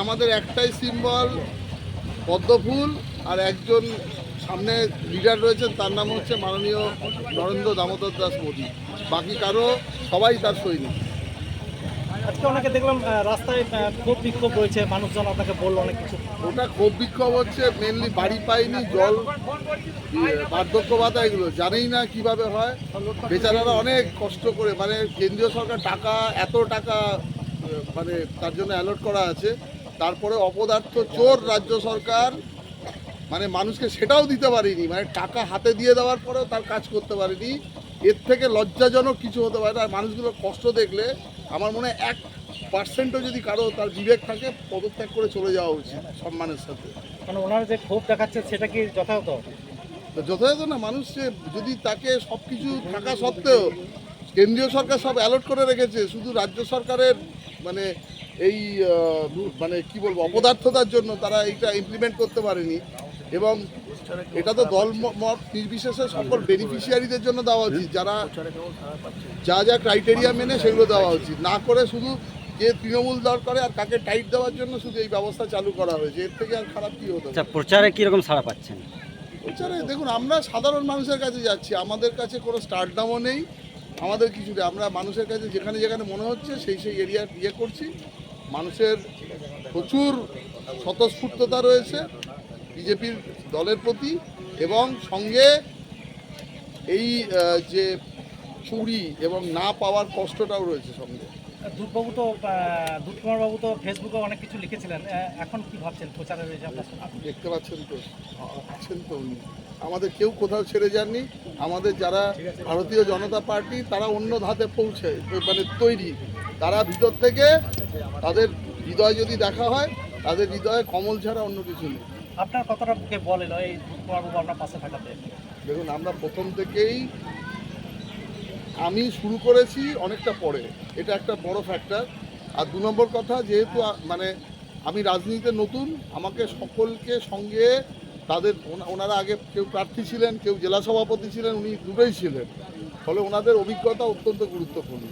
আমাদের একটাই সিম্বল পদ্মফুল, আর একজন সামনে লিডার রয়েছেন, তার নাম হচ্ছে মাননীয় নরেন্দ্র দামোদর দাস মোদী। বাকি কারো সবাই তার সৈনিক। আজকে অনেকে দেখলাম রাস্তায় ক্ষোভ বিক্ষোভ রয়েছে, মানুষজন আপনাকে বললো অনেক কিছু। ওটা ক্ষোভ বিক্ষোভ হচ্ছে মেনলি বাড়ি পায়নি, জল, বার্ধক্য ভাতা, এগুলো জানেই না কিভাবে হয়। বেচারারা অনেক কষ্ট করে, মানে কেন্দ্রীয় সরকার এত টাকা মানে তার জন্য অ্যালট করা আছে, তারপরে অপদার্থ চোর রাজ্য সরকার মানে মানুষকে সেটাও দিতে পারেনি, মানে টাকা হাতে দিয়ে দেওয়ার পরেও তার কাজ করতে পারেনি। এর থেকে লজ্জাজনক কিছু হতে পারে না। আর মানুষগুলোর কষ্ট দেখলে আমার মনে হয় 1% যদি কারো তার বিবেক থাকে, পদত্যাগ করে চলে যাওয়া উচিত সম্মানের সাথে। মানে ওনারা যে ক্ষোভ দেখাচ্ছে সেটা কি যথাযথ? তো যথাযথ না, মানুষ যদি তাকে সব কিছু থাকা সত্ত্বেও কেন্দ্রীয় সরকার সব অ্যালট করে রেখেছে, শুধু রাজ্য সরকারের মানে এই মানে কি বলবো অপদার্থতার জন্য তারা এইটা ইমপ্লিমেন্ট করতে পারেনি। এবং এটা তো দল মত নির্বিশেষে সকল বেনিফিশিয়ারিদের জন্য দেওয়া উচিত, যারা যা ক্রাইটেরিয়া মেনে সেগুলো দেওয়া উচিত, না করে শুধু যে তৃণমূল দল করে আর কাকে টাইট দেওয়ার জন্য শুধু এই ব্যবস্থা চালু করা হয়েছে। এর থেকে আর খারাপ কী হতো? আচ্ছা, প্রচারে কীরকম সাড়া পাচ্ছেন? প্রচারে দেখুন, আমরা সাধারণ মানুষের কাছে যাচ্ছি, আমাদের কাছে কোনো স্টারডামও নেই, আমাদের কিছু নেই। আমরা মানুষের কাছে যেখানে যেখানে মনে হচ্ছে সেই এরিয়া করছি। মানুষের প্রচুর স্বতঃস্ফূর্ততা রয়েছে বিজেপির দলের প্রতি, এবং সঙ্গে এই যে চুরি এবং না পাওয়ার কষ্টটাও রয়েছে সঙ্গে। দুধকুমার বাবু তো ফেসবুকে অনেক কিছু লিখেছিলেন, এখন কি ভাবছেন প্রচারের? আপনি দেখতে পাচ্ছেন তো, আছেন তো উনি। আমাদের কেউ কোথাও ছেড়ে যাননি। আমাদের যারা ভারতীয় জনতা পার্টি, তারা অন্য ধাতে পৌঁছে মানে তৈরি। তারা ভিতর থেকে তাদের হৃদয় যদি দেখা হয়, তাদের হৃদয়ে কমল ছাড়া অন্য কিছু নেই। আপনার কথাটা মুখে বলেন এই দুধকুমার বাবু আপনার পাশে থাকাতে। দেখুন, আমরা প্রথম থেকেই আমি শুরু করেছি অনেকটা পরে, এটা একটা বড় ফ্যাক্টর। আর 2 নম্বর কথা, যেহেতু মানে আমি রাজনীতিতে নতুন, আমাকে সকলকে সঙ্গে তাদের ওনারা আগে কেউ প্রার্থী ছিলেন, কেউ জেলা সভাপতি ছিলেন, উনি দুটোই ছিলেন, ফলে ওনাদের অভিজ্ঞতা অত্যন্ত গুরুত্বপূর্ণ।